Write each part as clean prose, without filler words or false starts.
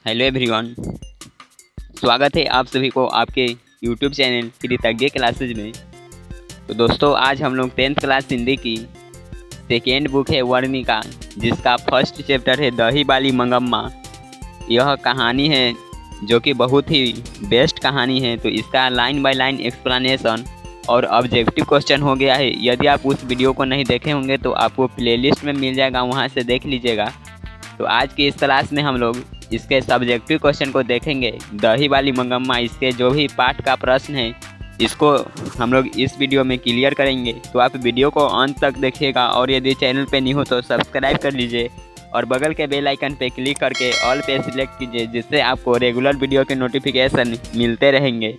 Hello everyone, स्वागत है आप सभी को आपके यूट्यूब चैनल कृतज्ञ क्लासेज में। तो दोस्तों, आज हम लोग 10th क्लास हिंदी की सेकेंड बुक है वर्णिका, जिसका फर्स्ट चैप्टर है दही वाली मंगम्मा। यह कहानी है जो कि बहुत ही बेस्ट कहानी है। तो इसका लाइन बाय लाइन एक्सप्लेनेशन और ऑब्जेक्टिव क्वेश्चन हो गया है। यदि आप उस वीडियो को नहीं देखे होंगे तो आपको प्लेलिस्ट में मिल जाएगा, वहाँ से देख लीजिएगा। तो आज की इस क्लास में हम लोग इसके सब्जेक्टिव क्वेश्चन को देखेंगे। दही वाली मंगम्मा, इसके जो भी पाठ का प्रश्न है इसको हम लोग इस वीडियो में क्लियर करेंगे। तो आप वीडियो को अंत तक देखिएगा और यदि चैनल पे नहीं हो तो सब्सक्राइब कर लीजिए और बगल के बेल आइकन पे क्लिक करके ऑल पे सिलेक्ट कीजिए, जिससे आपको रेगुलर वीडियो के नोटिफिकेशन मिलते रहेंगे।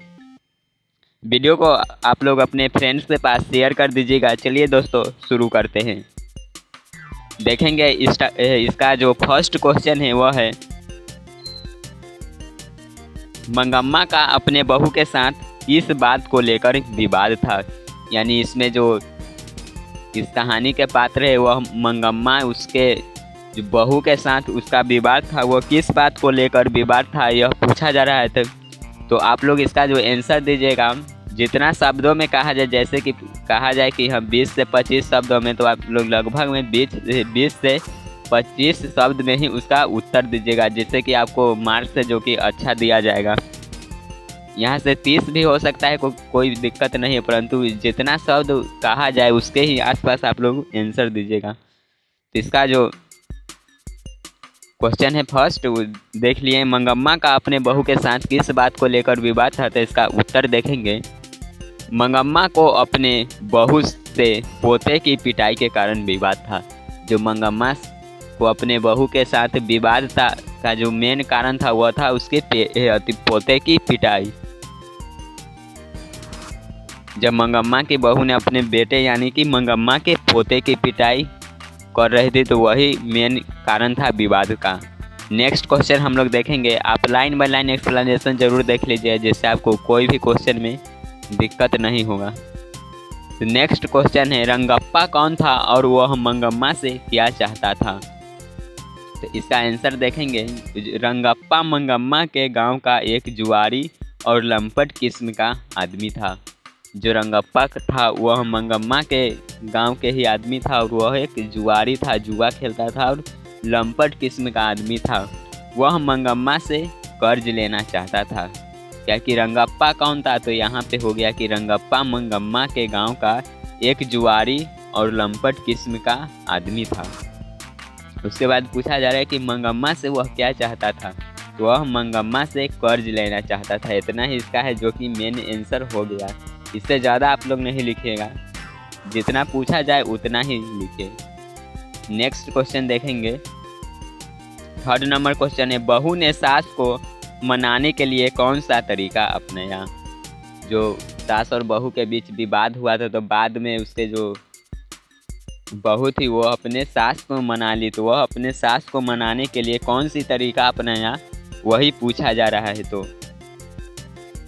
वीडियो को आप लोग अपने फ्रेंड्स के पास शेयर कर दीजिएगा। चलिए दोस्तों, शुरू करते हैं। देखेंगे इसका जो फर्स्ट क्वेश्चन है वह है, मंगम्मा का अपने बहू के साथ इस बात को लेकर विवाद था। यानी इसमें जो इस कहानी के पात्र है वह मंगम्मा, उसके जो बहू के साथ उसका विवाद था, वो किस बात को लेकर विवाद था यह पूछा जा रहा है। तो आप लोग इसका जो आंसर दीजिएगा, जितना शब्दों में कहा जाए, जैसे कि कहा जाए कि हम 20 से 25 शब्दों में, तो आप लोग लगभग में 20 से 25 शब्द में ही उसका उत्तर दीजिएगा, जिससे कि आपको मार्क्स से जो कि अच्छा दिया जाएगा। यहाँ से 30 भी हो सकता है, कोई दिक्कत नहीं है, परंतु जितना शब्द कहा जाए उसके ही आसपास आप लोग आंसर दीजिएगा। तो इसका जो क्वेश्चन है फर्स्ट, देख लिए, मंगम्मा का अपने बहू के साथ किस बात को लेकर विवाद था। तो इसका उत्तर देखेंगे, मंगम्मा को अपने बहू से पोते की पिटाई के कारण विवाद था। जो मंगम्मा को अपने बहू के साथ विवाद था का जो मेन कारण था वह था उसके पोते की पिटाई। जब मंगम्मा की बहू ने अपने बेटे यानी कि मंगम्मा के पोते की पिटाई कर रही थी, तो वही मेन कारण था विवाद का। नेक्स्ट क्वेश्चन हम लोग देखेंगे। आप लाइन बाय लाइन एक्सप्लेनेशन जरूर देख लीजिए, जिससे आपको कोई भी क्वेश्चन में दिक्कत नहीं होगा। तो नेक्स्ट क्वेश्चन है, रंगप्पा कौन था और वह मंगम्मा से क्या चाहता था। तो इसका आंसर देखेंगे, रंगप्पा मंगम्मा के गांव का एक जुआरी और लंपट किस्म का आदमी था। जो रंगप्पा था वह मंगम्मा के गांव के ही आदमी था और वह एक जुआरी था, जुआ खेलता था और लंपट किस्म का आदमी था। वह मंगम्मा से कर्ज लेना चाहता था। क्या कि रंगप्पा कौन था, तो यहाँ पे हो गया कि रंगप्पा मंगम्मा के गांव का एक जुआरी और लंपट किस्म का आदमी था। उसके बाद पूछा जा रहा है कि मंगम्मा से वह क्या चाहता था। तो वह मंगम्मा से कर्ज लेना चाहता था। इतना ही इसका है जो कि मेन आंसर हो गया। इससे ज़्यादा आप लोग नहीं लिखिएगा, जितना पूछा जाए उतना ही लिखिए। नेक्स्ट क्वेश्चन देखेंगे। थर्ड नंबर क्वेश्चन है, बहू ने सास को मनाने के लिए कौन सा तरीका अपनाया। जो सास और बहू के बीच विवाद हुआ था, तो बाद में उसके जो बहू थी वो अपने सास को मना ली। तो वह अपने सास को मनाने के लिए कौन सी तरीका अपनाया, वही पूछा जा रहा है। तो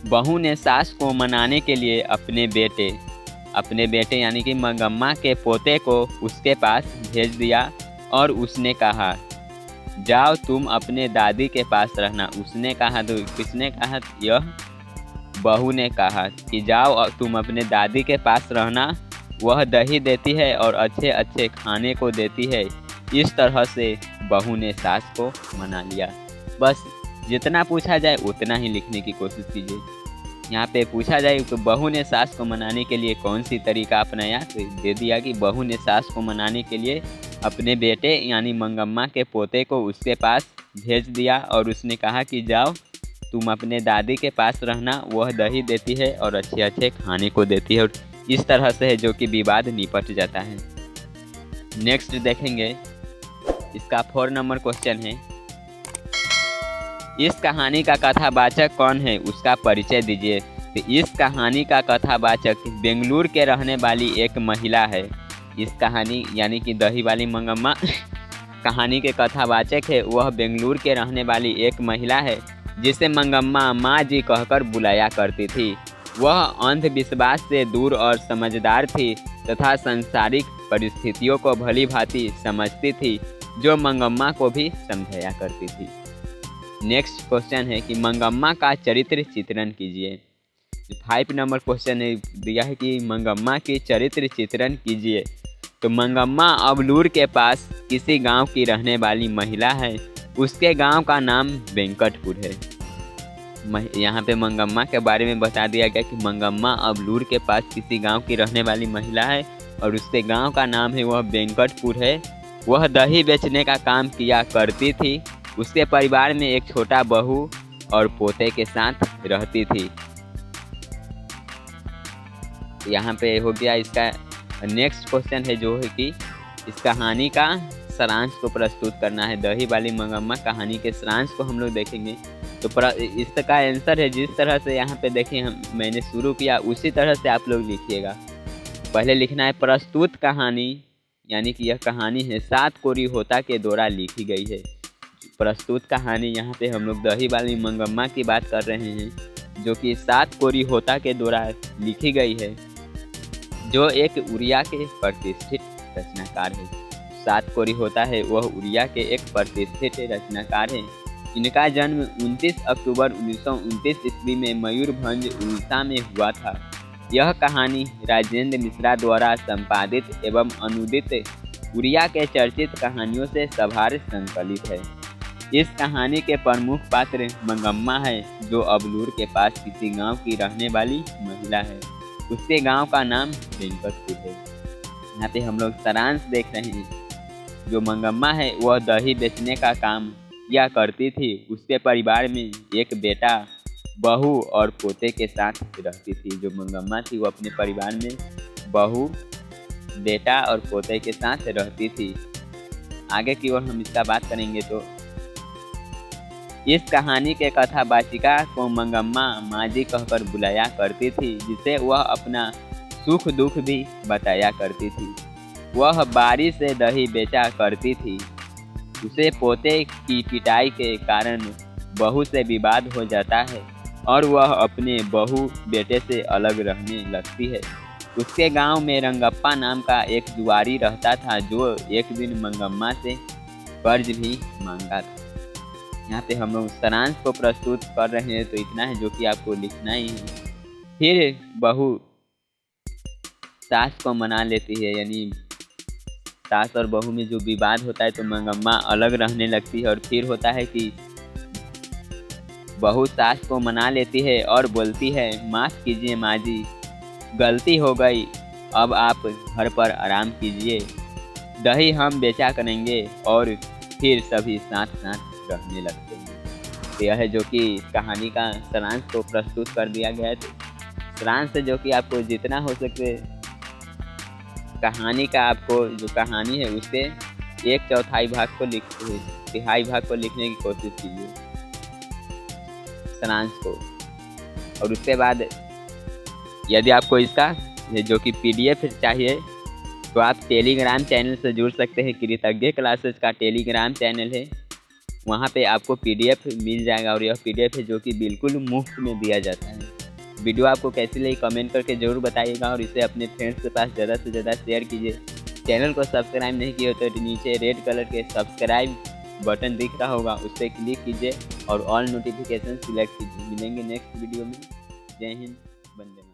बहू ने सास को मनाने के लिए अपने बेटे यानी कि मंगम्मा के पोते को उसके पास भेज दिया और उसने कहा, जाओ तुम अपने दादी के पास रहना। उसने कहा, तो किसने कहा, यह बहू ने कहा कि जाओ तुम अपने दादी के पास रहना। वह दही देती है और अच्छे अच्छे खाने को देती है। इस तरह से बहू ने सास को मना लिया। बस जितना पूछा जाए उतना ही लिखने की कोशिश कीजिए। यहाँ पे पूछा जाए तो बहू ने सास को मनाने के लिए कौन सी तरीका अपनाया, तो दे दिया कि बहू ने सास को मनाने के लिए अपने बेटे यानी मंगम्मा के पोते को उसके पास भेज दिया और उसने कहा कि जाओ तुम अपने दादी के पास रहना। वह दही देती है और अच्छे अच्छे खाने को देती है। और इस तरह से है जो कि विवाद निपट जाता है। नेक्स्ट देखेंगे। इसका 4 नंबर क्वेश्चन है, इस कहानी का कथावाचक कौन है, उसका परिचय दीजिए। तो इस कहानी का कथावाचक बेंगलुरु के रहने वाली एक महिला है। इस कहानी यानी कि दही वाली मंगम्मा कहानी के कथावाचक है, वह बेंगलुरु के रहने वाली एक महिला है, जिसे मंगम्मा माँ जी कहकर बुलाया करती थी। वह अंधविश्वास से दूर और समझदार थी तथा सांसारिक परिस्थितियों को भली भांति समझती थी, जो मंगम्मा को भी समझाया करती थी। नेक्स्ट क्वेश्चन है कि मंगम्मा का चरित्र चित्रण कीजिए। 5 नंबर क्वेश्चन है दिया है कि मंगम्मा के चरित्र चित्रण कीजिए। तो मंगम्मा अबलूर के पास किसी गांव की रहने वाली महिला है। उसके गांव का नाम वेंकटपुर है। यहाँ पे मंगम्मा के बारे में बता दिया गया कि मंगम्मा अबलूर के पास किसी गांव की रहने वाली महिला है और उसके गांव का नाम है वह वेंकटपुर है। वह दही बेचने का काम किया करती थी। उसके परिवार में एक छोटा बहू और पोते के साथ रहती थी। यहाँ पे हो गया इसका। नेक्स्ट क्वेश्चन है जो है कि इस कहानी का सारांश को प्रस्तुत करना है। दही वाली मंगम्मा कहानी के सारांश को हम लोग देखेंगे। तो इसका आंसर है जिस तरह से यहाँ पे देखें मैंने शुरू किया उसी तरह से आप लोग लिखिएगा। पहले लिखना है प्रस्तुत कहानी, यानी कि यह कहानी है 7 कोरी होता के द्वारा लिखी गई है। प्रस्तुत कहानी यहाँ पे हम लोग दही वाली मंगम्मा की बात कर रहे हैं, जो कि 7 कोरी होता के द्वारा लिखी गई है, जो एक उड़िया के प्रतिष्ठित रचनाकार है। 7 कोरी होता है वह उड़िया के एक प्रतिष्ठित रचनाकार है। इनका जन्म 29 अक्टूबर 1929 ईस्वी में मयूरभंज उड़ीसा में हुआ था। यह कहानी राजेंद्र मिश्रा द्वारा संपादित एवं अनुदित उड़िया के चर्चित कहानियों से सभार संकलित है। इस कहानी के प्रमुख पात्र मंगम्मा है, जो अबलूर के पास किसी गांव की रहने वाली महिला है। उसके गांव का नाम वेंकटपुर है। यहाँ पे हम लोग सारांश देख रहे हैं। जो मंगम्मा है वह दही बेचने का काम किया करती थी। उसके परिवार में एक बेटा, बहू और पोते के साथ रहती थी। जो मंगम्मा थी वो अपने परिवार में बहू, बेटा और पोते के साथ रहती थी। आगे की ओर हम इसका बात करेंगे तो इस कहानी के कथावाचिका को मंगम्मा माजी कहकर बुलाया करती थी, जिसे वह अपना सुख दुख भी बताया करती थी। वह बारी से दही बेचा करती थी। उसे पोते की पिटाई के कारण बहू से विवाद हो जाता है और वह अपने बहू बेटे से अलग रहने लगती है। उसके गांव में रंगप्पा नाम का एक जुआरी रहता था, जो एक दिन मंगम्मा से कर्ज भी मांगा था। यहाँ पे हम लोग सारांश को प्रस्तुत कर रहे हैं, तो इतना है जो कि आपको लिखना ही है। फिर बहू सास को मना लेती है, यानी सास और बहू में जो विवाद होता है तो मंगम्मा अलग रहने लगती है। और फिर होता है कि बहू सास को मना लेती है और बोलती है, माफ़ कीजिए माँ जी, गलती हो गई, अब आप घर पर आराम कीजिए, दही हम बेचा करेंगे। और फिर सभी साथ साथ रहने लगते हैं। तो यह है जो कि कहानी का सारांश को प्रस्तुत कर दिया गया है। सारांश से जो कि आपको जितना हो सके कहानी का, आपको जो कहानी है उसके 1/4 भाग को तिहाई भाग को लिखने की कोशिश कीजिए सारांश को। और उसके बाद यदि आपको इसका जो कि PDF चाहिए तो आप टेलीग्राम चैनल से जुड़ सकते हैं। कृतज्ञ क्लासेस का टेलीग्राम चैनल है, वहाँ पे आपको PDF मिल जाएगा। और यह PDF है जो कि बिल्कुल मुफ्त में दिया जाता है। वीडियो आपको कैसी लगी कमेंट करके ज़रूर बताइएगा और इसे अपने फ्रेंड्स के पास ज़्यादा से ज़्यादा शेयर कीजिए। चैनल को सब्सक्राइब नहीं किया तो नीचे रेड कलर के सब्सक्राइब बटन दिख रहा होगा, उस पर क्लिक कीजिए और ऑल नोटिफिकेशन सिलेक्ट कीजिए। मिलेंगे नेक्स्ट वीडियो में। जय हिंद, वंदे मातरम।